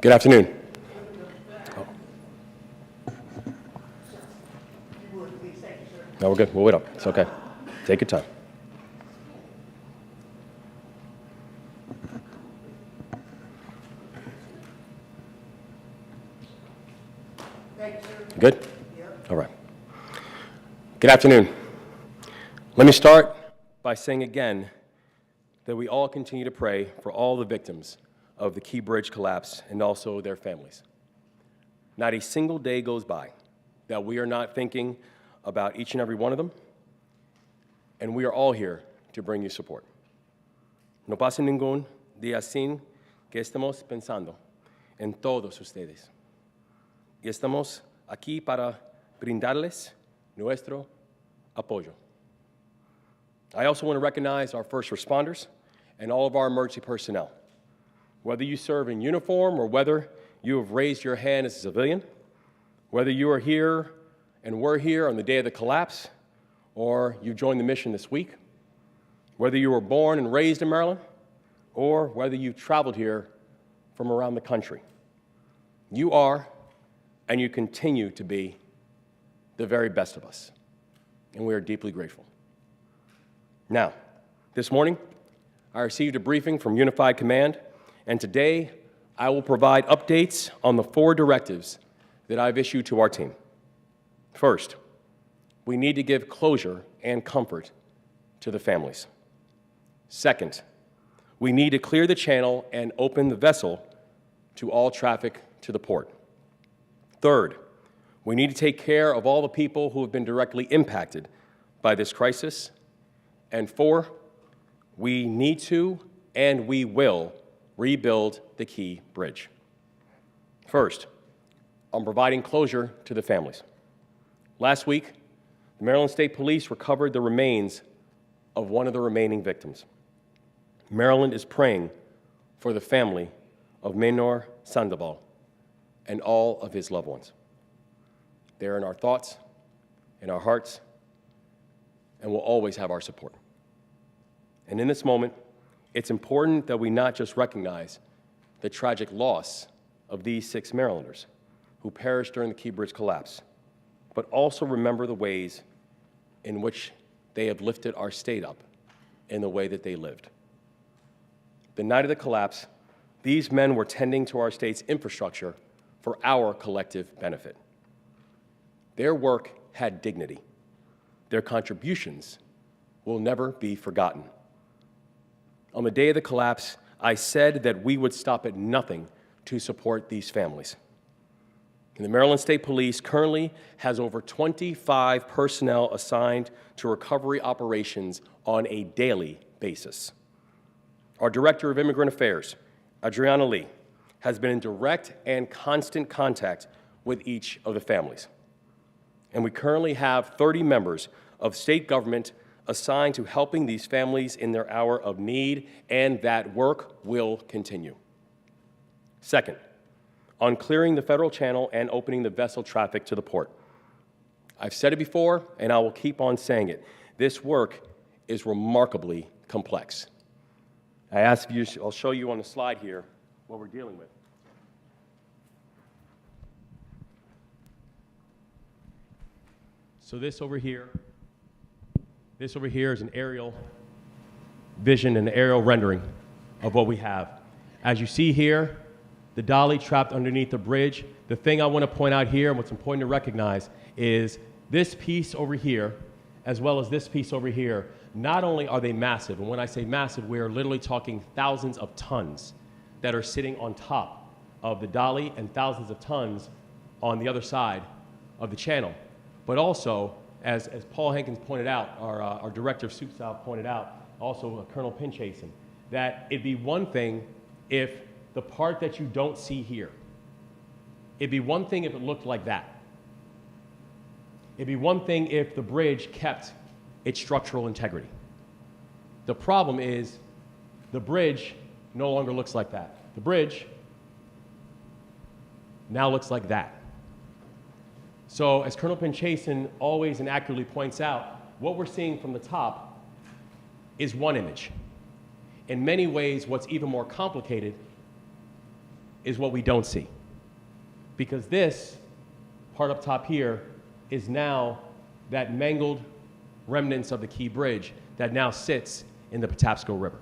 Good afternoon. No, we're good. We'll wait up. It's okay. Take your time. Good? All right. Good afternoon. Let me start by saying again that we all continue to pray for all the victims of the Key Bridge collapse and also their families. Not a single day goes by that we are not thinking about each and every one of them, and we are all here to bring you support. No pasa ningún día sin que estemos pensando en todos ustedes. Y estamos aquí para brindarles nuestro apoyo. I also want to recognize our first responders and all of our emergency personnel. Whether you serve in uniform or whether you have raised your hand as a civilian, whether you are here and were here on the day of the collapse, or you joined the mission this week, whether you were born and raised in Maryland, or whether you've traveled here from around the country, you are and you continue to be the very best of us, and we are deeply grateful. Now, this morning, I received a briefing from Unified Command, and today I will provide updates on the 4 directives that I've issued to our team. First, we need to give closure and comfort to the families. Second, we need to clear the channel and open the vessel to all traffic to the port. Third, we need to take care of all the people who have been directly impacted by this crisis. And 4, we need to and we will rebuild the Key Bridge. First, on providing closure to the families. Last week, the Maryland State Police recovered the remains of one of the remaining victims. Maryland is praying for the family of Menor Sandoval and all of his loved ones. They're in our thoughts, in our hearts, and will always have our support. And in this moment, it's important that we not just recognize the tragic loss of these 6 Marylanders who perished during the Key Bridge collapse, but also remember the ways in which they have lifted our state up in the way that they lived. The night of the collapse, these men were tending to our state's infrastructure for our collective benefit. Their work had dignity. Their contributions will never be forgotten. On the day of the collapse, I said that we would stop at nothing to support these families. And the Maryland State Police currently has over 25 personnel assigned to recovery operations on a daily basis. Our Director of Immigrant Affairs, Adriana Lee, has been in direct and constant contact with each of the families. And we currently have 30 members of state government assigned to helping these families in their hour of need, and that work will continue. Second, on clearing the federal channel and opening the vessel traffic to the port. I've said it before, and I will keep on saying it. This work is remarkably complex. I'll show you on the slide here what we're dealing with. So this over here is an aerial vision and aerial rendering of what we have. As you see here, the dolly trapped underneath the bridge. The thing I want to point out here, and what's important to recognize, is this piece over here, as well as this piece over here, not only are they massive, and when I say massive, we are literally talking thousands of tons that are sitting on top of the dolly and thousands of tons on the other side of the channel. But also, as Paul Hankins pointed out, our Director of Suit Style pointed out, also Colonel Pinchasin, that it'd be one thing if the part that you don't see here, it'd be one thing if it looked like that. It'd be one thing if the bridge kept its structural integrity. The problem is the bridge no longer looks like that. The bridge now looks like that. So as Colonel Pinchasin always and accurately points out, what we're seeing from the top is one image. In many ways, what's even more complicated is what we don't see. Because this part up top here is now that mangled remnants of the Key Bridge that now sits in the Patapsco River.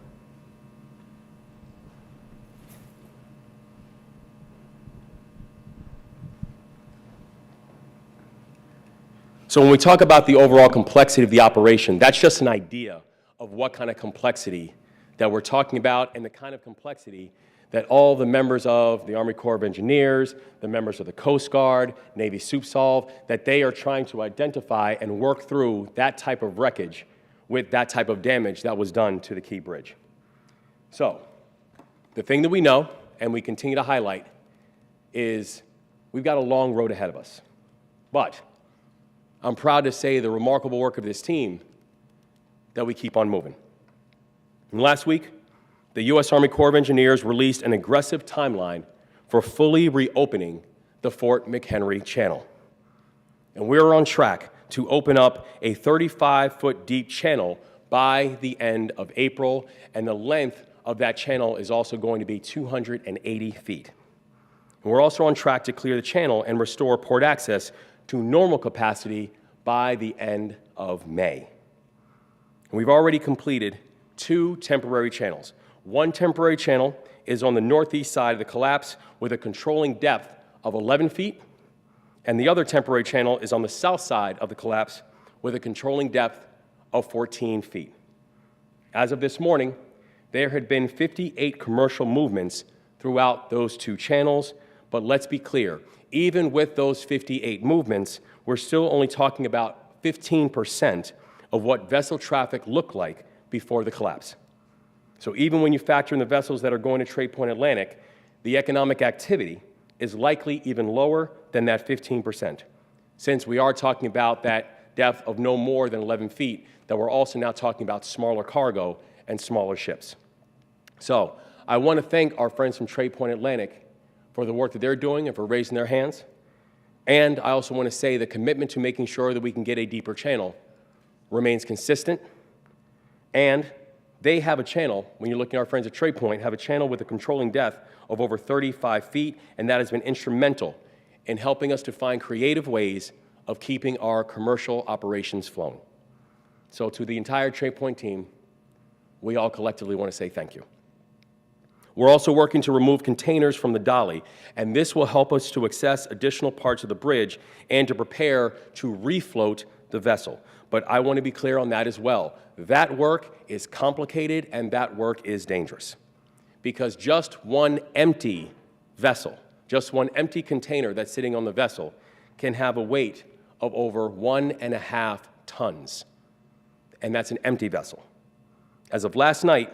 So when we talk about the overall complexity of the operation, that's just an idea of what kind of complexity that we're talking about and the kind of complexity that all the members of the Army Corps of Engineers, the members of the Coast Guard, Navy SUPSOLV, that they are trying to identify and work through that type of wreckage with that type of damage that was done to the Key Bridge. So the thing that we know and we continue to highlight is we've got a long road ahead of us. But I'm proud to say the remarkable work of this team that we keep on moving. And last week, the U.S. Army Corps of Engineers released an aggressive timeline for fully reopening the Fort McHenry Channel. And we're on track to open up a 35-foot deep channel by the end of April, and the length of that channel is also going to be 280 feet. And we're also on track to clear the channel and restore port access to normal capacity by the end of May. And we've already completed 2 temporary channels. One temporary channel is on the northeast side of the collapse with a controlling depth of 11 feet, and the other temporary channel is on the south side of the collapse with a controlling depth of 14 feet. As of this morning, there had been 58 commercial movements throughout those 2 channels, but let's be clear, even with those 58 movements, we're still only talking about 15% of what vessel traffic looked like before the collapse. So even when you factor in the vessels that are going to Trade Point Atlantic, the economic activity is likely even lower than that 15%, since we are talking about that depth of no more than 11 feet, that we're also now talking about smaller cargo and smaller ships. So I want to thank our friends from Trade Point Atlantic for the work that they're doing and for raising their hands. And I also want to say the commitment to making sure that we can get a deeper channel remains consistent. And they have a channel, when you're looking at our friends at Trade Point, have a channel with a controlling depth of over 35 feet, and that has been instrumental in helping us to find creative ways of keeping our commercial operations flowing. So to the entire Trade Point team, we all collectively want to say thank you. We're also working to remove containers from the dolly, and this will help us to access additional parts of the bridge and to prepare to refloat the vessel. But I want to be clear on that as well. That work is complicated and that work is dangerous, because just one empty vessel, just one empty container that's sitting on the vessel can have a weight of over 1.5 tons, and that's an empty vessel. As of last night,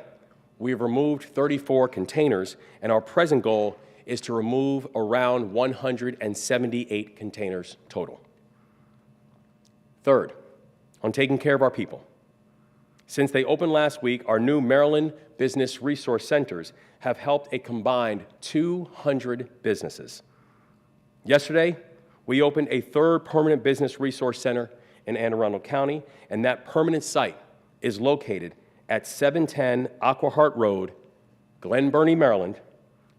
we have removed 34 containers, and our present goal is to remove around 178 containers total. Third, on taking care of our people. Since they opened last week, our new Maryland Business Resource Centers have helped a combined 200 businesses. Yesterday, we opened a 3rd permanent business resource center in Anne Arundel County, and that permanent site is located at 710 Aquahart Road, Glen Burnie, Maryland,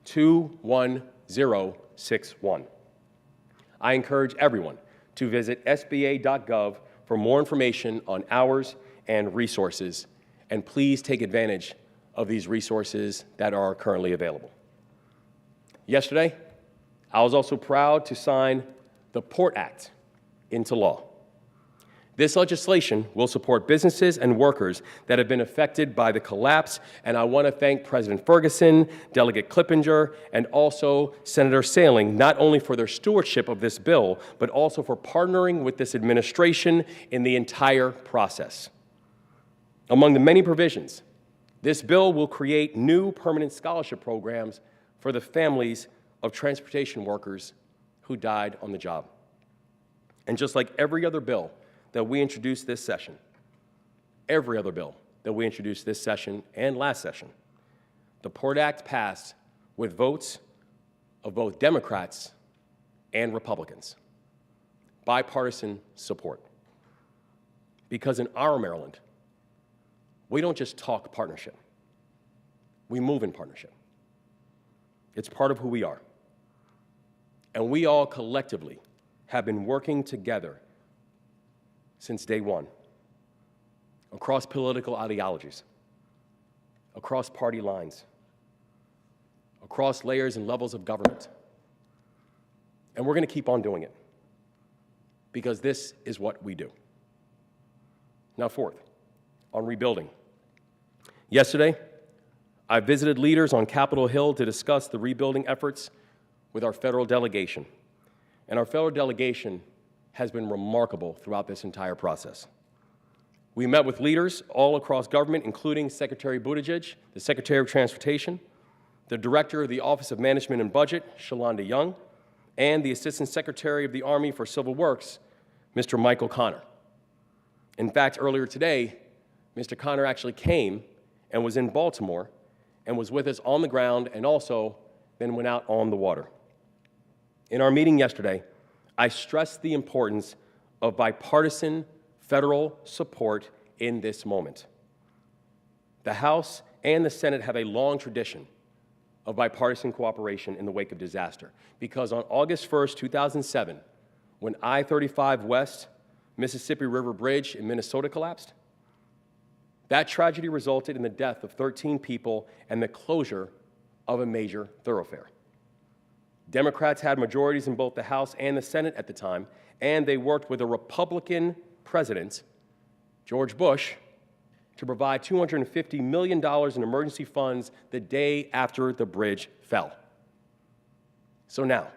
21061. I encourage everyone to visit sba.gov for more information on hours and resources, and please take advantage of these resources that are currently available. Yesterday, I was also proud to sign the Port Act into law. This legislation will support businesses and workers that have been affected by the collapse, and I want to thank President Ferguson, Delegate Clippinger, and also Senator Sailing, not only for their stewardship of this bill, but also for partnering with this administration in the entire process. Among the many provisions, this bill will create new permanent scholarship programs for the families of transportation workers who died on the job. And just like every other bill that we introduced this session, every other bill that we introduced this session and last session, the Port Act passed with votes of both Democrats and Republicans, bipartisan support. Because in our Maryland, we don't just talk partnership, we move in partnership. It's part of who we are. And we all collectively have been working together since day one, across political ideologies, across party lines, across layers and levels of government. And we're going to keep on doing it, because this is what we do. Now, fourth, on rebuilding. Yesterday, I visited leaders on Capitol Hill to discuss the rebuilding efforts with our federal delegation. And our federal delegation has been remarkable throughout this entire process. We met with leaders all across government, including Secretary Buttigieg, the Secretary of Transportation, the Director of the Office of Management and Budget, Shalonda Young, and the Assistant Secretary of the Army for Civil Works, Mr. Michael Connor. In fact, earlier today, Mr. Connor actually came and was in Baltimore and was with us on the ground and also then went out on the water. In our meeting yesterday, I stressed the importance of bipartisan federal support in this moment. The House and the Senate have a long tradition of bipartisan cooperation in the wake of disaster, because on August 1st, 2007, when I-35 West Mississippi River Bridge in Minnesota collapsed, that tragedy resulted in the death of 13 people and the closure of a major thoroughfare. Democrats had majorities in both the House and the Senate at the time, and they worked with a Republican president, George Bush, to provide $250 million in emergency funds the day after the bridge fell. So now,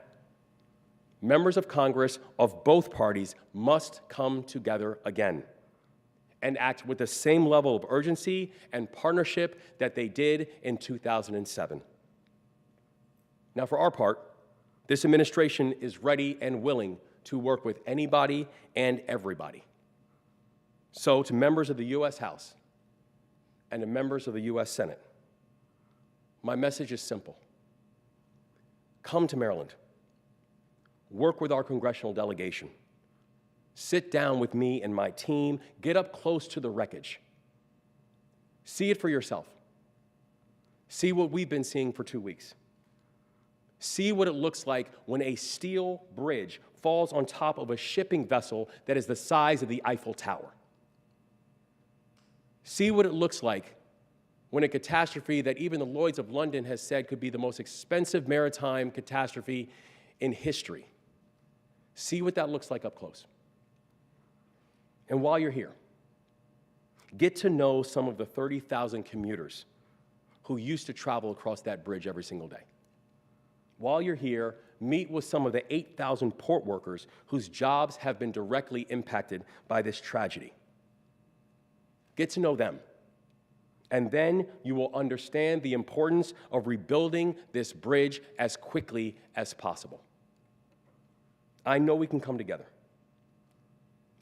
members of Congress of both parties must come together again and act with the same level of urgency and partnership that they did in 2007. Now, for our part, this administration is ready and willing to work with anybody and everybody. So, to members of the U.S. House and to members of the U.S. Senate, my message is simple. Come to Maryland. Work with our congressional delegation. Sit down with me and my team. Get up close to the wreckage. See it for yourself. See what we've been seeing for 2 weeks. See what it looks like when a steel bridge falls on top of a shipping vessel that is the size of the Eiffel Tower. See what it looks like when a catastrophe that even the Lloyds of London has said could be the most expensive maritime catastrophe in history. See what that looks like up close. And while you're here, get to know some of the 30,000 commuters who used to travel across that bridge every single day. While you're here, meet with some of the 8,000 port workers whose jobs have been directly impacted by this tragedy. Get to know them, and then you will understand the importance of rebuilding this bridge as quickly as possible. I know we can come together.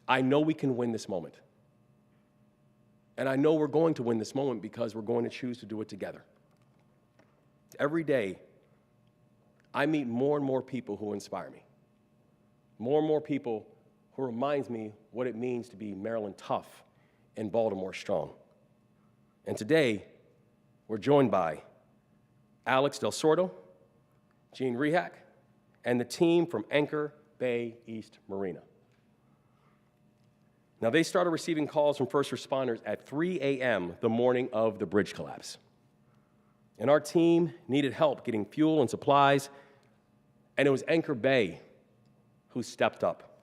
I know we can win this moment. And I know we're going to win this moment because we're going to choose to do it together. Every day, I meet more and more people who inspire me. More and more people who reminds me what it means to be Maryland tough and Baltimore strong. And today, we're joined by Alex Del Sordo, Gene Rehack, and the team from Anchor Bay East Marina. Now, they started receiving calls from first responders at 3 a.m. the morning of the bridge collapse. And our team needed help getting fuel and supplies, and it was Anchor Bay who stepped up.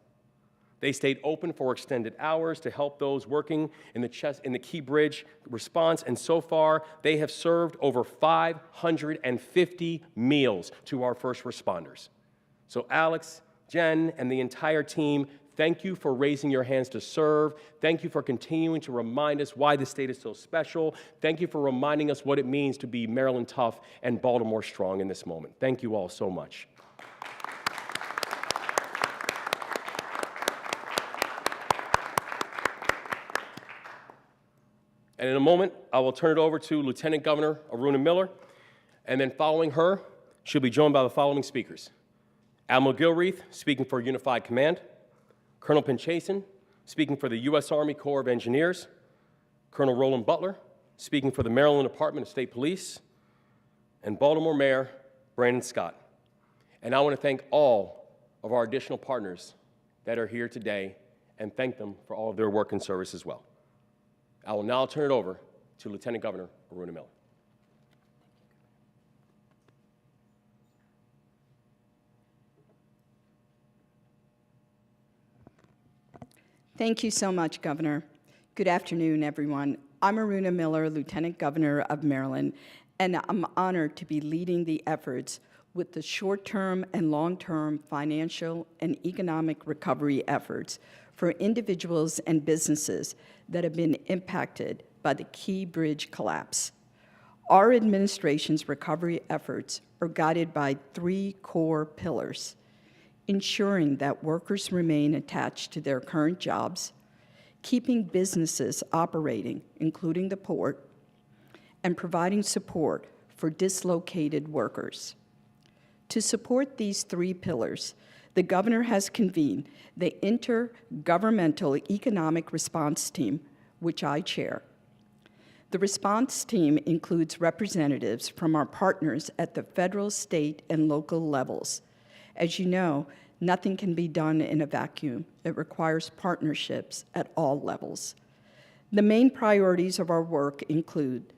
They stayed open for extended hours to help those working in the Key Bridge response, and so far, they have served over 550 meals to our first responders. So Alex, Jen, and the entire team, thank you for raising your hands to serve. Thank you for continuing to remind us why this state is so special. Thank you for reminding us what it means to be Maryland tough and Baltimore strong in this moment. Thank you all so much. And in a moment, I will turn it over to Lieutenant Governor Aruna Miller, and then following her, she'll be joined by the following speakers. Admiral Gilreath, speaking for Unified Command, Colonel Pinchasin, speaking for the U.S. Army Corps of Engineers, Colonel Roland Butler, speaking for the Maryland Department of State Police, and Baltimore Mayor Brandon Scott. And I want to thank all of our additional partners that are here today and thank them for all of their work and service as well. I will now turn it over to Lieutenant Governor Aruna Miller. Thank you so much, Governor. Good afternoon, everyone. I'm Aruna Miller, Lieutenant Governor of Maryland, and I'm honored to be leading the efforts with the short-term and long-term financial and economic recovery efforts for individuals and businesses that have been impacted by the Key Bridge collapse. Our administration's recovery efforts are guided by 3 core pillars: ensuring that workers remain attached to their current jobs, keeping businesses operating, including the port, and providing support for dislocated workers. To support these 3 pillars, the governor has convened the Intergovernmental Economic Response Team, which I chair. The response team includes representatives from our partners at the federal, state, and local levels. As you know, nothing can be done in a vacuum. It requires partnerships at all levels. The main priorities of our work include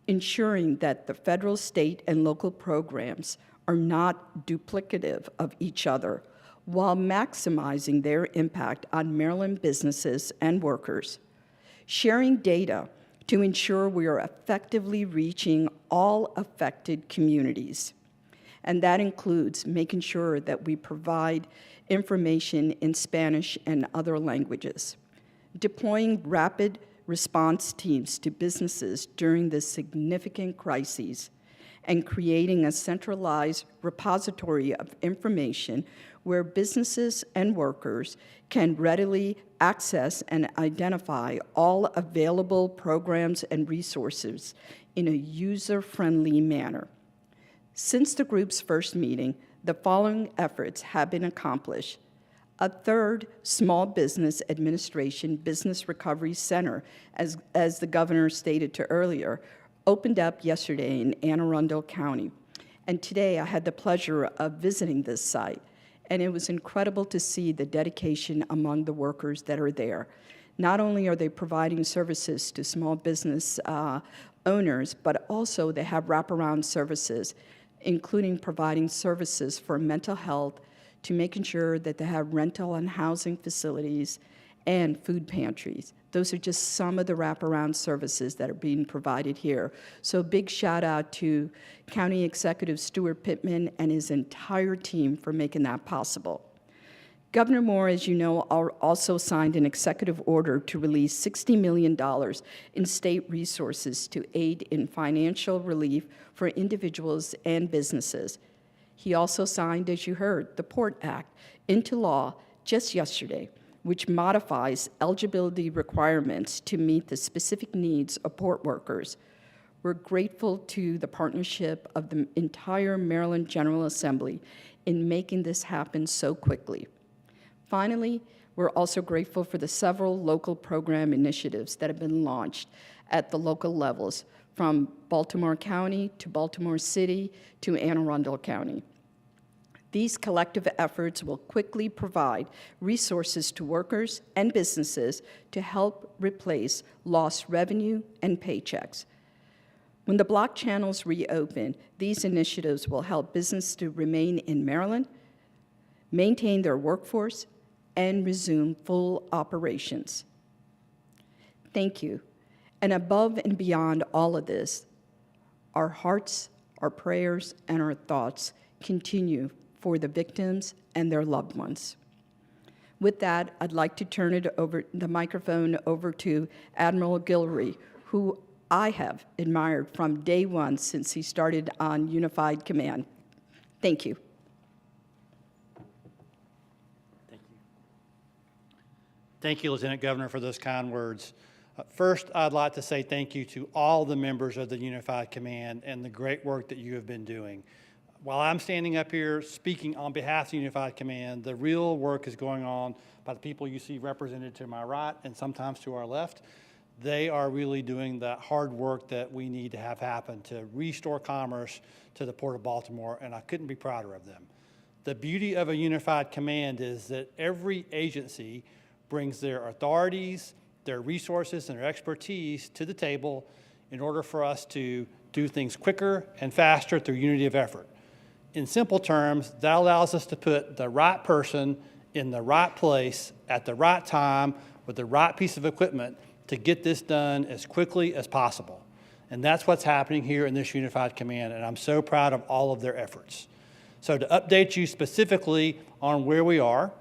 ensuring that the federal, state, and local programs are not duplicative of each other, while maximizing their impact on Maryland businesses and workers, sharing data to ensure we are effectively reaching all affected communities. And that includes making sure that we provide information in Spanish and other languages, deploying rapid response teams to businesses during this significant crises, and creating a centralized repository of information where businesses and workers can readily access and identify all available programs and resources in a user-friendly manner. Since the group's first meeting, the following efforts have been accomplished. A 3rd Small Business Administration Business Recovery Center, as the governor stated to earlier, opened up yesterday in Anne Arundel County. And today I had the pleasure of visiting this site, and it was incredible to see the dedication among the workers that are there. Not only are they providing services to small business owners, but also they have wraparound services, including providing services for mental health, to making sure that they have rental and housing facilities and food pantries. Those are just some of the wraparound services that are being provided here. So big shout out to County Executive Stuart Pittman and his entire team for making that possible. Governor Moore, as you know, also signed an executive order to release $60 million in state resources to aid in financial relief for individuals and businesses. He also signed, as you heard, the Port Act into law just yesterday, which modifies eligibility requirements to meet the specific needs of port workers. We're grateful to the partnership of the entire Maryland General Assembly in making this happen so quickly. Finally, we're also grateful for the several local program initiatives that have been launched at the local levels, from Baltimore County to Baltimore City to Anne Arundel County. These collective efforts will quickly provide resources to workers and businesses to help replace lost revenue and paychecks. When the block channels reopen, these initiatives will help businesses to remain in Maryland, maintain their workforce, and resume full operations. Thank you. And above and beyond all of this, our hearts, our prayers, and our thoughts continue for the victims and their loved ones. With that, I'd like to turn the microphone over to Admiral Gilreath, who I have admired from day one since he started on Unified Command. Thank you. Thank you, Lieutenant Governor, for those kind words. First, I'd like to say thank you to all the members of the Unified Command and the great work that you have been doing. While I'm standing up here speaking on behalf of the Unified Command, the real work is going on by the people you see represented to my right and sometimes to our left. They are really doing the hard work that we need to have happen to restore commerce to the Port of Baltimore, and I couldn't be prouder of them. The beauty of a unified command is that every agency brings their authorities, their resources, and their expertise to the table in order for us to do things quicker and faster through unity of effort. In simple terms, that allows us to put the right person in the right place at the right time with the right piece of equipment to get this done as quickly as possible. And that's what's happening here in this unified command, and I'm so proud of all of their efforts. So to update you specifically on where we are,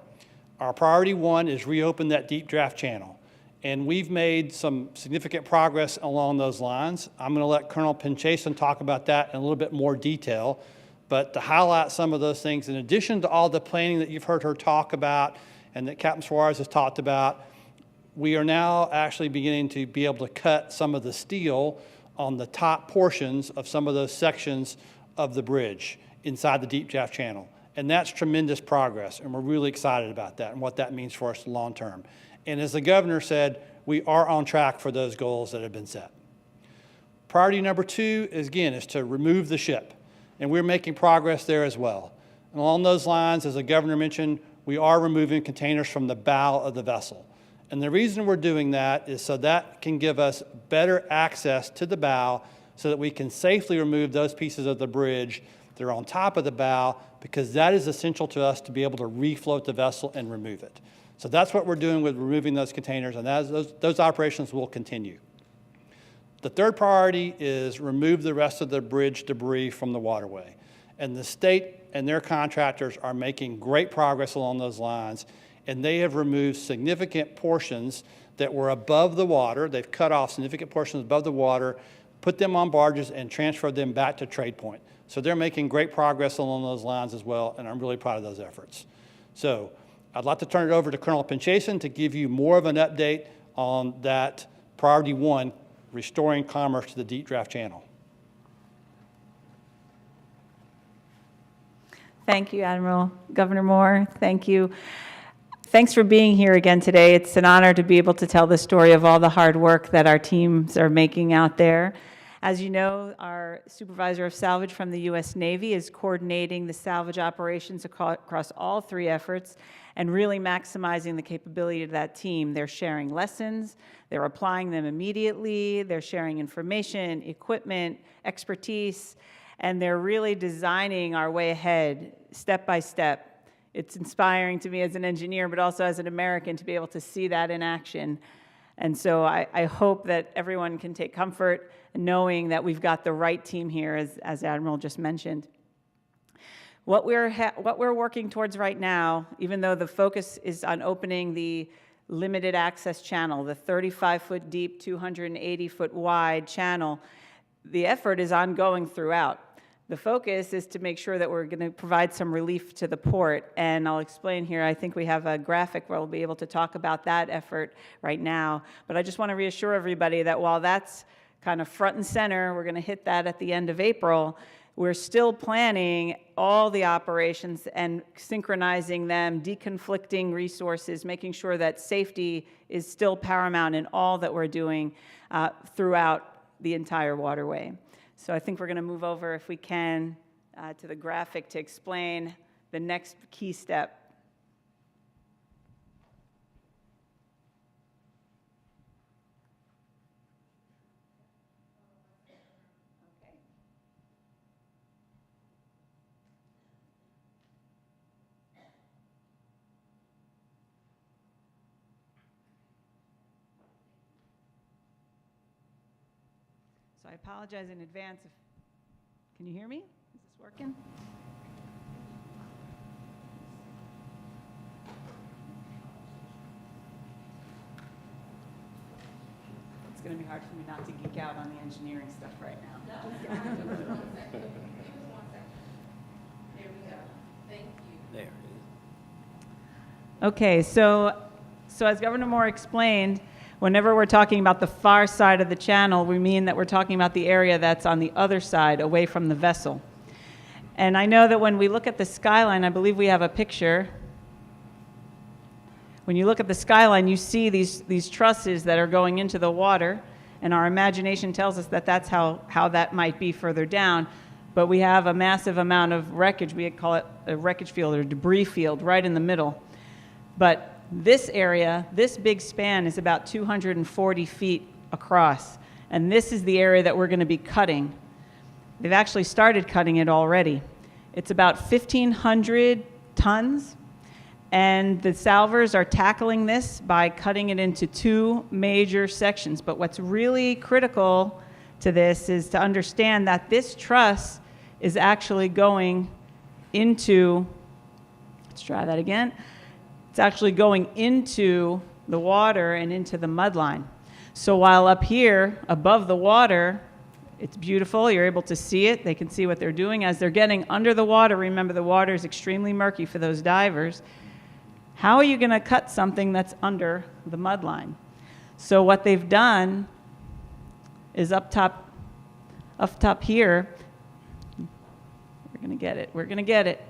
our priority one is reopen that deep draft channel. And we've made some significant progress along those lines. I'm going to let Colonel Pinchasin talk about that in a little bit more detail. But to highlight some of those things, in addition to all the planning that you've heard her talk about and that Captain Suarez has talked about, we are now actually beginning to be able to cut some of the steel on the top portions of some of those sections of the bridge inside the deep draft channel. And that's tremendous progress, and we're really excited about that and what that means for us long term. And as the governor said, we are on track for those goals that have been set. Priority number two is, again, is to remove the ship. And we're making progress there as well. And along those lines, as the governor mentioned, we are removing containers from the bow of the vessel. And the reason we're doing that is so that can give us better access to the bow so that we can safely remove those pieces of the bridge that are on top of the bow, because that is essential to us to be able to refloat the vessel and remove it. So that's what we're doing with removing those containers, and those operations will continue. The third priority is remove the rest of the bridge debris from the waterway. And the state and their contractors are making great progress along those lines, and they have removed significant portions that were above the water. They've cut off significant portions above the water, put them on barges, and transferred them back to Trade Point. So they're making great progress along those lines as well, and I'm really proud of those efforts. So I'd like to turn it over to Colonel Pinchasin to give you more of an update on that priority one, restoring commerce to the deep draft channel. Thank you, Admiral. Governor Moore, thank you. Thanks for being here again today. It's an honor to be able to tell the story of all the hard work that our teams are making out there. As you know, our supervisor of salvage from the U.S. Navy is coordinating the salvage operations across all three efforts and really maximizing the capability of that team. They're sharing lessons, they're applying them immediately, they're sharing information, equipment, expertise, and they're really designing our way ahead step by step. It's inspiring to me as an engineer, but also as an American, to be able to see that in action. And so I hope that everyone can take comfort knowing that we've got the right team here, as Admiral just mentioned. What we're working towards right now, even though the focus is on opening the limited access channel, the 35-foot deep, 280-foot wide channel, the effort is ongoing throughout. The focus is to make sure that we're going to provide some relief to the port, and I'll explain here. I think we have a graphic where we'll be able to talk about that effort right now, but I just want to reassure everybody that while that's kind of front and center, we're going to hit that at the end of April, we're still planning all the operations and synchronizing them, deconflicting resources, making sure that safety is still paramount in all that we're doing throughout the entire waterway. So I think we're going to move over, if we can, to the graphic to explain the next key step. So I apologize in advance. Can you hear me? Is this working? It's going to be hard for me not to geek out on the engineering stuff right now. There we go. Thank you. There it is. Okay, so as Governor Moore explained, whenever we're talking about the far side of the channel, we mean that we're talking about the area that's on the other side, away from the vessel. And I know that when we look at the skyline, I believe we have a picture. When you look at the skyline, you see these trusses that are going into the water, and our imagination tells us that that's how that might be further down. but we have a massive amount of wreckage. We call it a wreckage field or debris field right in the middle. But this area, this big span, is about 240 feet across, and this is the area that we're going to be cutting. They've actually started cutting it already. It's about 1,500 tons, and the salvers are tackling this by cutting it into two major sections. But what's really critical to this is to understand that this truss is actually going into, let's try that again, it's actually going into the water and into the mud line. So while up here, above the water, it's beautiful, you're able to see it, they can see what they're doing. As they're getting under the water, remember the water is extremely murky for those divers, how are you going to cut something that's under the mud line? So what they've done is up top here, we're going to get it.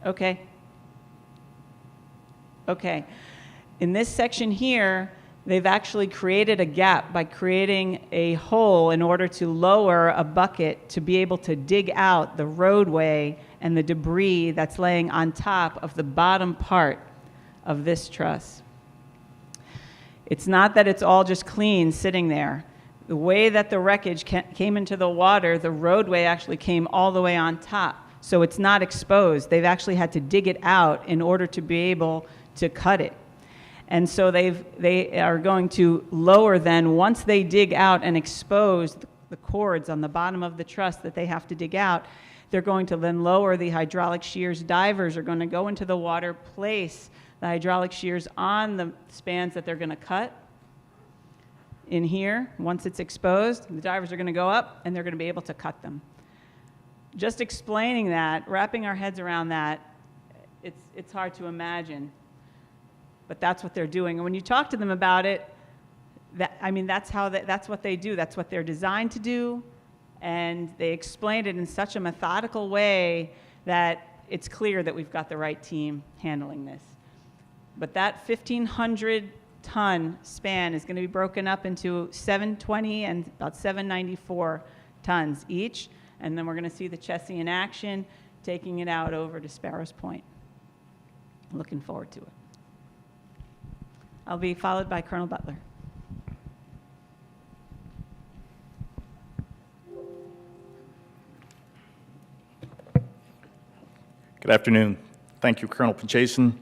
Okay. In this section here, they've actually created a gap by creating a hole in order to lower a bucket to be able to dig out the roadway and the debris that's laying on top of the bottom part of this truss. It's not that it's all just clean sitting there. The way that the wreckage came into the water, the roadway actually came all the way on top. So it's not exposed. They've actually had to dig it out in order to be able to cut it. And so they are going to lower then, once they dig out and expose the cords on the bottom of the truss that they have to dig out, they're going to then lower the hydraulic shears. Divers are going to go into the water, place the hydraulic shears on the spans that they're going to cut in here. Once it's exposed, the divers are going to go up and they're going to be able to cut them. Just explaining that, wrapping our heads around that, it's hard to imagine. But that's what they're doing. And when you talk to them about it, that's what they do. That's what they're designed to do. And they explained it in such a methodical way that it's clear that we've got the right team handling this. But that 1,500-ton span is going to be broken up into 720 and about 794 tons each. And then we're going to see the Chessie in action, taking it out over to Sparrows Point. Looking forward to it. I'll be followed by Colonel Butler. Good afternoon. Thank you, Colonel Pinchasin,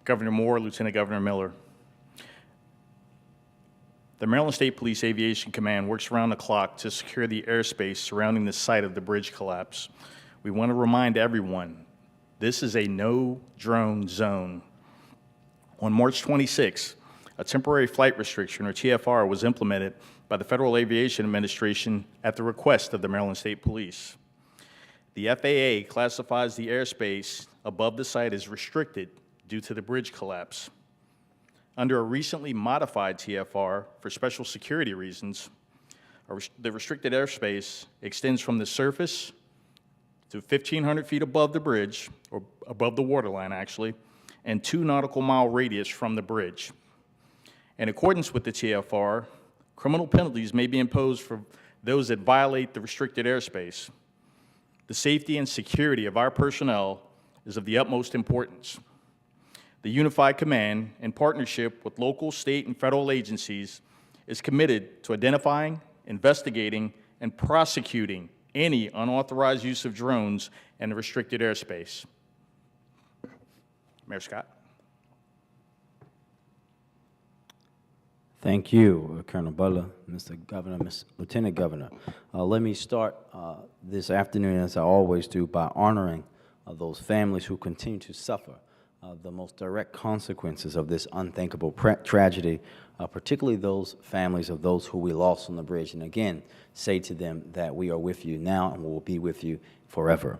Governor Moore, Lieutenant Governor Miller. The Maryland State Police Aviation Command works around the clock to secure the airspace surrounding the site of the bridge collapse. We want to remind everyone, this is a no-drone zone. On March 26, a temporary flight restriction, or TFR, was implemented by the Federal Aviation Administration at the request of the Maryland State Police. The FAA classifies the airspace above the site as restricted due to the bridge collapse. Under a recently modified TFR for special security reasons, the restricted airspace extends from the surface to 1,500 feet above the bridge, or above the waterline actually, and 2 nautical mile radius from the bridge. In accordance with the TFR, criminal penalties may be imposed for those that violate the restricted airspace. The safety and security of our personnel is of the utmost importance. The Unified Command, in partnership with local, state, and federal agencies, is committed to identifying, investigating, and prosecuting any unauthorized use of drones in the restricted airspace. Mayor Scott. Thank you, Colonel Butler, Mr. Governor, Lieutenant Governor. Let me start this afternoon, as I always do, by honoring those families who continue to suffer the most direct consequences of this unthinkable tragedy, particularly those families of those who we lost on the bridge. And again, say to them that we are with you now and will be with you forever.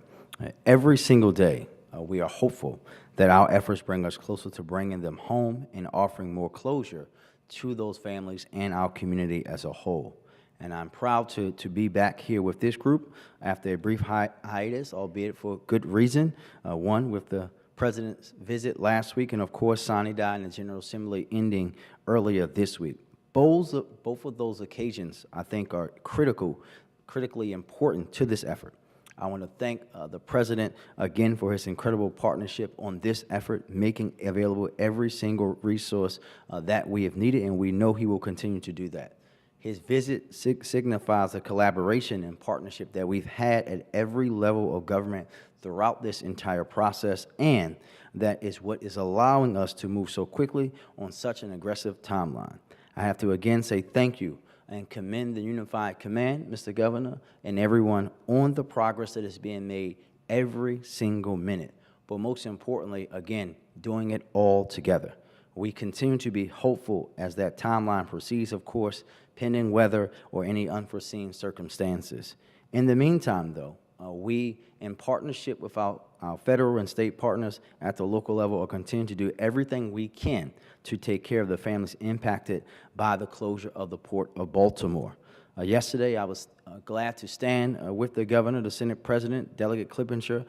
Every single day, we are hopeful that our efforts bring us closer to bringing them home and offering more closure to those families and our community as a whole. And I'm proud to be back here with this group after a brief hiatus, albeit for good reason. One, with the President's visit last week, and of course, Sani Day and the General Assembly ending earlier this week. Both of those occasions, I think, are critical critically important to this effort. I want to thank the President again for his incredible partnership on this effort, making available every single resource that we have needed, and we know he will continue to do that. His visit signifies a collaboration and partnership that we've had at every level of government throughout this entire process, and that is what is allowing us to move so quickly on such an aggressive timeline. I have to again say thank you and commend the Unified Command, Mr. Governor, and everyone on the progress that is being made every single minute. But most importantly, again, doing it all together. We continue to be hopeful as that timeline proceeds, of course, pending weather or any unforeseen circumstances. In the meantime, though, we, in partnership with our federal and state partners at the local level, are continuing to do everything we can to take care of the families impacted by the closure of the Port of Baltimore. Yesterday, I was glad to stand with the governor, the Senate President, Delegate Clippinger,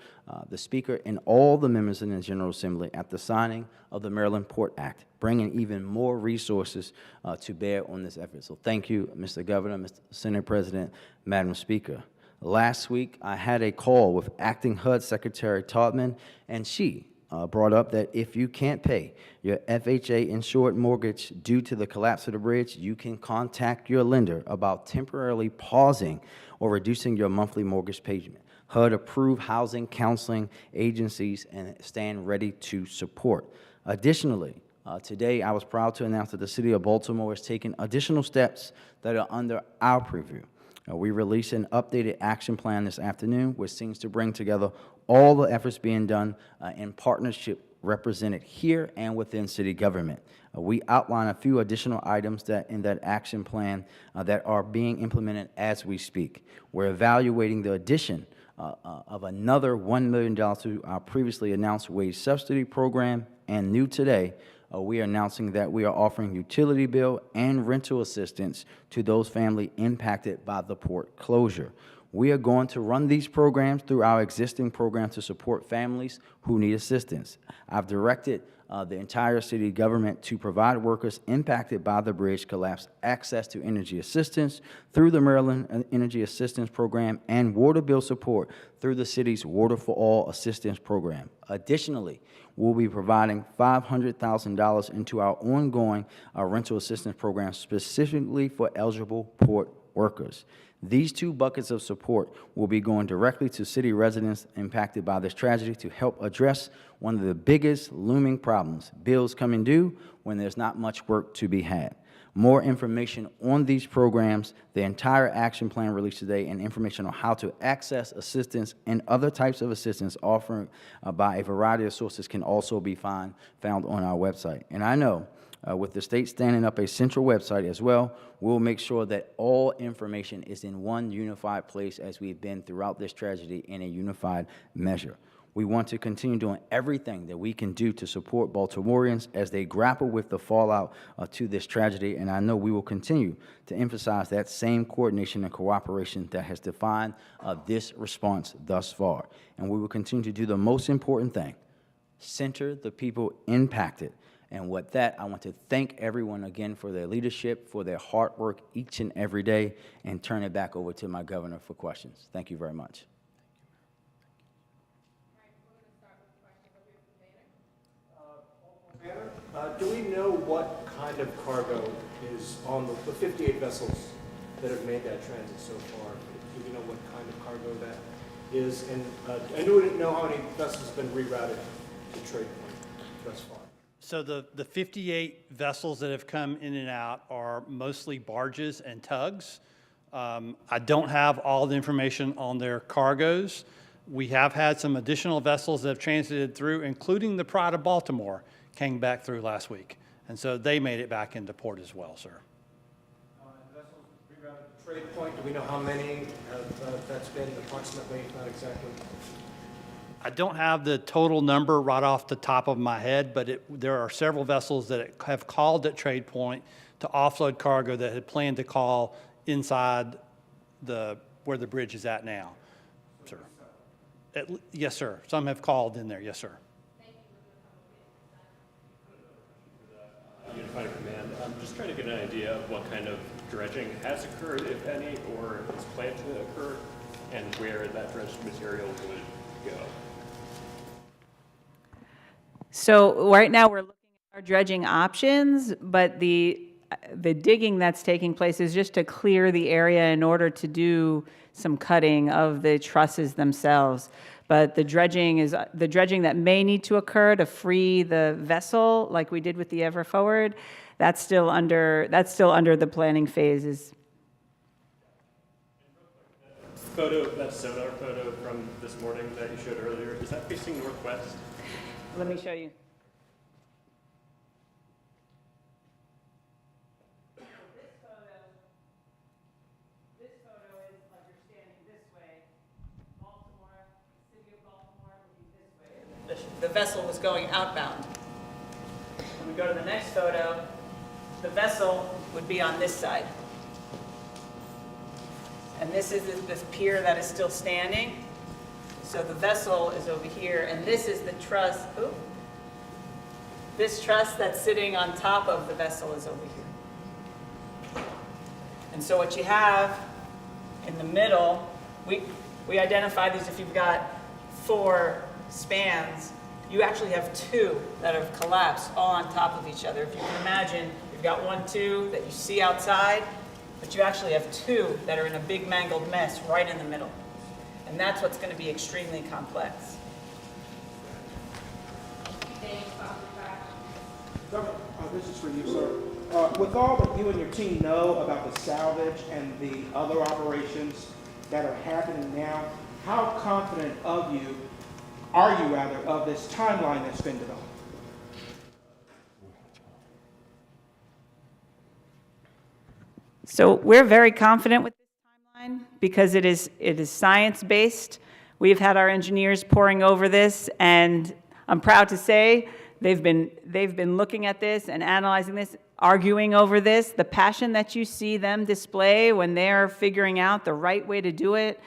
the Speaker, and all the members in the General Assembly at the signing of the Maryland Port Act, bringing even more resources to bear on this effort. So thank you, Mr. Governor, Mr. Senate President, Madam Speaker. Last week, I had a call with Acting HUD Secretary Taubman, and she brought up that if you can't pay your FHA-insured mortgage due to the collapse of the bridge, you can contact your lender about temporarily pausing or reducing your monthly mortgage payment. HUD-approved housing counseling agencies and stand ready to support. Additionally, today I was proud to announce that the City of Baltimore is taking additional steps that are under our preview. We released an updated action plan this afternoon, which seems to bring together all the efforts being done in partnership represented here and within city government. We outline a few additional items that in that action plan that are being implemented as we speak. We're evaluating the addition of another $1 million to our previously announced wage subsidy program, and new today, we are announcing that we are offering utility bill and rental assistance to those families impacted by the port closure. We are going to run these programs through our existing program to support families who need assistance. I've directed the entire city government to provide workers impacted by the bridge collapse access to energy assistance through the Maryland Energy Assistance Program and water bill support through the city's Water for All Assistance Program. Additionally, we'll be providing $500,000 into our ongoing rental assistance program specifically for eligible port workers. These two buckets of support will be going directly to city residents impacted by this tragedy to help address one of the biggest looming problems, bills coming due when there's not much work to be had. More information on these programs, the entire action plan released today, and information on how to access assistance and other types of assistance offered by a variety of sources can also be found on our website. And I know with the state standing up a central website as well, we'll make sure that all information is in one unified place as we've been throughout this tragedy in a unified measure. We want to continue doing everything that we can do to support Baltimoreans as they grapple with the fallout to this tragedy, and I know we will continue to emphasize that same coordination and cooperation that has defined this response thus far. And we will continue to do the most important thing, center the people impacted. And with that, I want to thank everyone again for their leadership, for their hard work each and every day, and turn it back over to my governor for questions. Thank you very much. Do we know what kind of cargo is on the 58 vessels that have made that transit so far? Do we know what kind of cargo that is? And do we know how many vessels have been rerouted to trade point thus far? So the 58 vessels that have come in and out are mostly barges and tugs. I don't have all the information on their cargoes. We have had some additional vessels that have transited through, including the Pride of Baltimore, came back through last week. And so they made it back into port as well, sir. Vessels rerouted to trade point, do we know how many that's been approximately, not exactly? I don't have the total number right off the top of my head, but there are several vessels that have called at Trade Point to offload cargo that had planned to call inside where the bridge is at now, sir. Yes, sir. Some have called in there. Yes, sir. Unified Command. I'm just trying to get an idea of what kind of dredging has occurred, if any, or is planned to occur, and where that dredged material would go? So right now, we're looking at our dredging options, but the digging that's taking place is just to clear the area in order to do some cutting of the trusses themselves. But the dredging that may need to occur to free the vessel, like we did with the Ever Forward, that's still under the planning phases. Photo, that sonar photo from this morning that you showed earlier, is that facing northwest? Let me show you. This photo is like you're standing this way. Baltimore, city of Baltimore would be this way. The vessel was going outbound. When we go to the next photo, the vessel would be on this side. And this is this pier that is still standing. So the vessel is over here, and this is the truss. Ooh. This truss that's sitting on top of the vessel is over here. And so what you have in the middle, we identify these. If you've got 4 spans, you actually have 2 that have collapsed all on top of each other. If you can imagine, you've got 1, 2 that you see outside, but you actually have 2 that are in a big mangled mess right in the middle. And that's what's going to be extremely complex. Governor, this is for you, sir. With all that you and your team know about the salvage and the other operations that are happening now, how confident are you of this timeline that's been developed? So we're very confident with this timeline because it is science-based. We've had our engineers poring over this, and I'm proud to say they've been looking at this and analyzing this, arguing over this. The passion that you see them display when they're figuring out the right way to do it,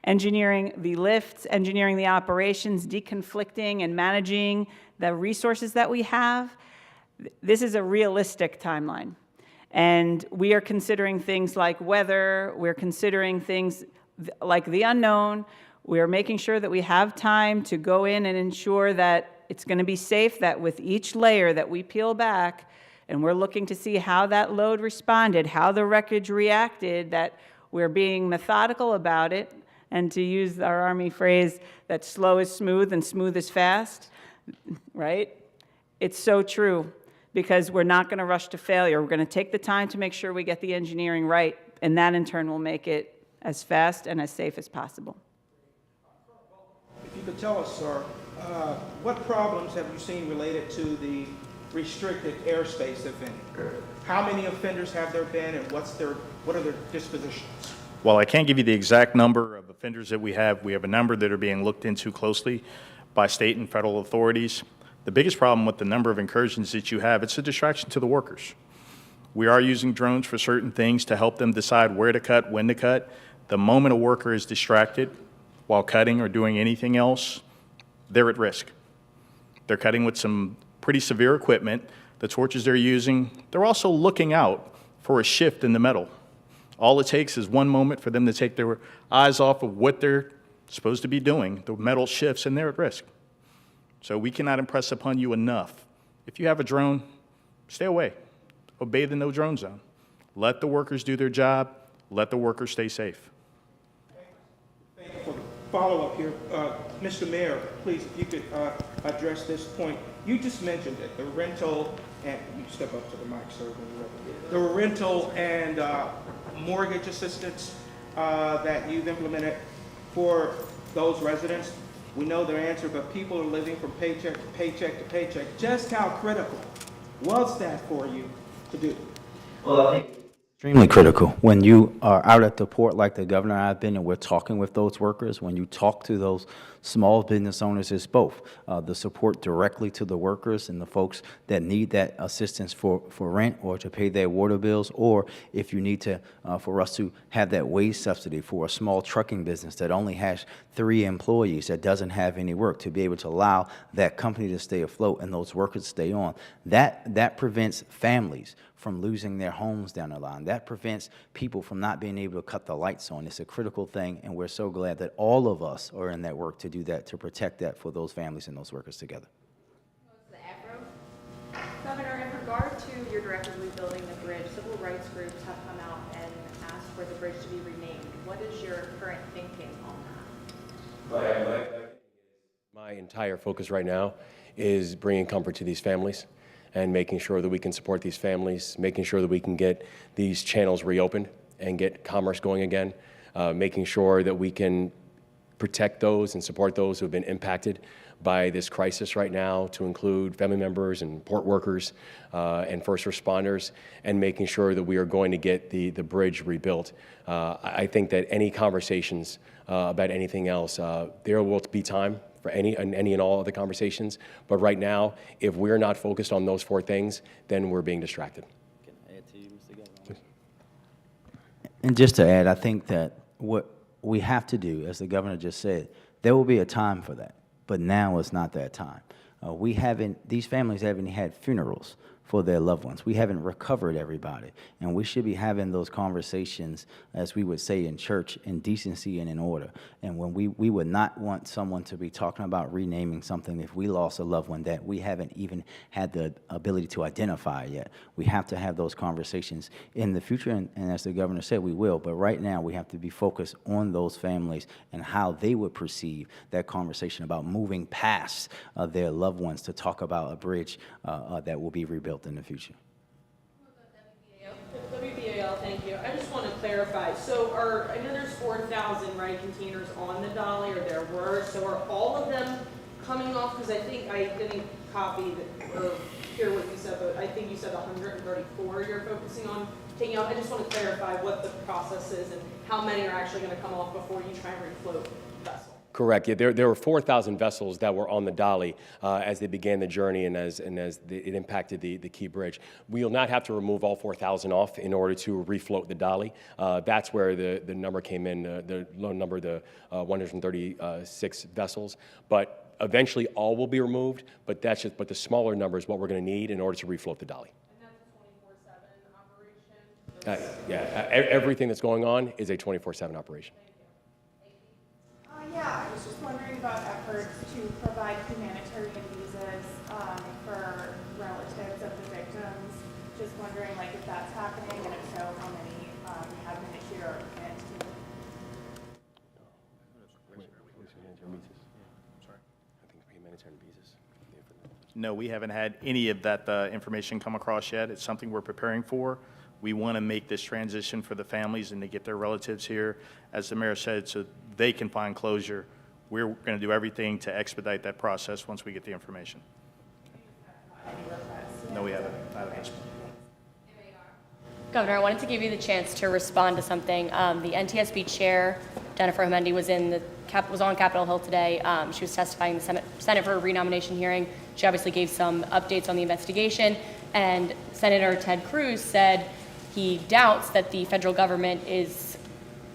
engineering the lifts, engineering the operations, deconflicting and managing the resources that we have. This is a realistic timeline. And we are considering things like weather, we're considering things like the unknown. We're making sure that we have time to go in and ensure that it's going to be safe, that with each layer that we peel back, and we're looking to see how that load responded, how the wreckage reacted, that we're being methodical about it, and to use our Army phrase, that slow is smooth and smooth is fast, right? It's so true, because we're not going to rush to failure. We're going to take the time to make sure we get the engineering right, and that in turn will make it as fast and as safe as possible. If you could tell us, sir, what problems have you seen related to the restricted airspace, if any? How many offenders have there been, and what are their dispositions? While I can't give you the exact number of offenders that we have a number that are being looked into closely by state and federal authorities. The biggest problem with the number of incursions that you have, it's a distraction to the workers. We are using drones for certain things to help them decide where to cut, when to cut. The moment a worker is distracted while cutting or doing anything else, they're at risk. They're cutting with some pretty severe equipment. The torches they're using, they're also looking out for a shift in the metal. All it takes is one moment for them to take their eyes off of what they're supposed to be doing. The metal shifts and they're at risk. So we cannot impress upon you enough. If you have a drone, stay away. Obey the no drone zone. Let the workers do their job. Let the workers stay safe. Thank you for the follow-up here. Mr. Mayor, please, if you could address this point. You just mentioned it, the rental, and you step up to the mic, sir, when you're ready. The rental and mortgage assistance that you've implemented for those residents. We know their answer, but people are living from paycheck to paycheck to paycheck. Just how critical was that for you to do? Well, I think extremely critical. When you are out at the port like the governor and I have been, and we're talking with those workers, when you talk to those small business owners, it's both the support directly to the workers and the folks that need that assistance for rent or to pay their water bills, or if you need to, for us to have that wage subsidy for a small trucking business that only has 3 employees, that doesn't have any work, to be able to allow that company to stay afloat and those workers to stay on. That prevents families from losing their homes down the line. That prevents people from not being able to cut the lights on. It's a critical thing, and we're so glad that all of us are in that work to do that, to protect that for those families and those workers together. Governor, in regard to your directive of rebuilding the bridge, civil rights groups have come out and asked for the bridge to be renamed. What is your current thinking on that? My entire focus right now is bringing comfort to these families and making sure that we can support these families, making sure that we can get these channels reopened and get commerce going again, making sure that we can protect those and support those who have been impacted by this crisis right now, to include family members and port workers and first responders, and making sure that we are going to get the bridge rebuilt. I think that any conversations about anything else, there will be time for any and all of the conversations, but right now, if we're not focused on those 4 things, then we're being distracted. Can I add to you, Mr. Governor? And just to add, I think that what we have to do, as the governor just said, there will be a time for that, but now is not that time. These families haven't had funerals for their loved ones. We haven't recovered everybody, and we should be having those conversations, as we would say in church, in decency and in order. And when we would not want someone to be talking about renaming something if we lost a loved one that we haven't even had the ability to identify yet. We have to have those conversations in the future, and as the governor said, we will. But right now, we have to be focused on those families and how they would perceive that conversation about moving past their loved ones to talk about a bridge that will be rebuilt in the future. WBAL, thank you. I just want to clarify. So I know there's 4,000, right, containers on the dolly, or there were. So are all of them coming off? Because I think I didn't copy or hear what you said, but I think you said 134 you're focusing on taking out. I just want to clarify what the process is and how many are actually going to come off before you try and refloat the vessel. Correct. Yeah, there were 4,000 vessels that were on the dolly as they began the journey and as it impacted the Key Bridge. We will not have to remove all 4,000 off in order to refloat the dolly. That's where the number came in, the low number, the 136 vessels. But eventually all will be removed, but the smaller number is what we're going to need in order to refloat the dolly. And that's a 24/7 operation? Yeah, everything that's going on is a 24/7 operation. Yeah, I was just wondering about efforts to provide humanitarian visas for relatives of the victims. Just wondering, if that's happening, and if so, how many have been issued or planned to? No, we haven't had any of that information come across yet. It's something we're preparing for. We want to make this transition for the families and to get their relatives here, as the mayor said, so they can find closure. We're going to do everything to expedite that process once we get the information. No, we haven't. Not at this point. Governor, I wanted to give you the chance to respond to something. The NTSB chair, Jennifer Homendi, was on Capitol Hill today. She was testifying in the Senate for a renomination hearing. She obviously gave some updates on the investigation, and Senator Ted Cruz said he doubts that the federal government is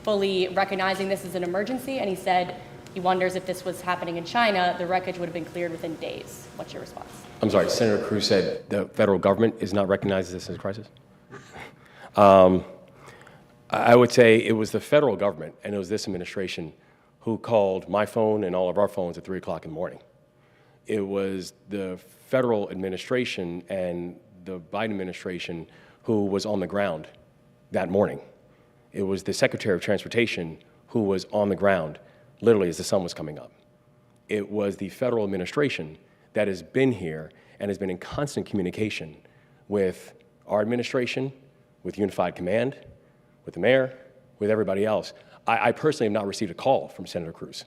fully recognizing this as an emergency, and he said he wonders if this was happening in China, the wreckage would have been cleared within days. What's your response? I'm sorry, Senator Cruz said the federal government is not recognizing this as a crisis? I would say it was the federal government, and it was this administration, who called my phone and all of our phones at 3 o'clock in the morning. It was the federal administration and the Biden administration who was on the ground that morning. It was the Secretary of Transportation who was on the ground literally as the sun was coming up. It was the federal administration that has been here and has been in constant communication with our administration, with Unified Command, with the mayor, with everybody else. I personally have not received a call from Senator Cruz.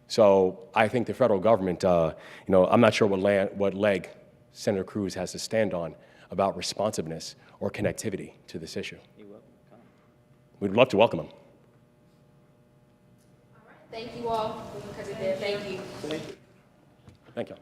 So I think the federal government, I'm not sure what leg Senator Cruz has to stand on about responsiveness or connectivity to this issue. We'd love to welcome him. All right. Thank you all. Thank you. Thank you.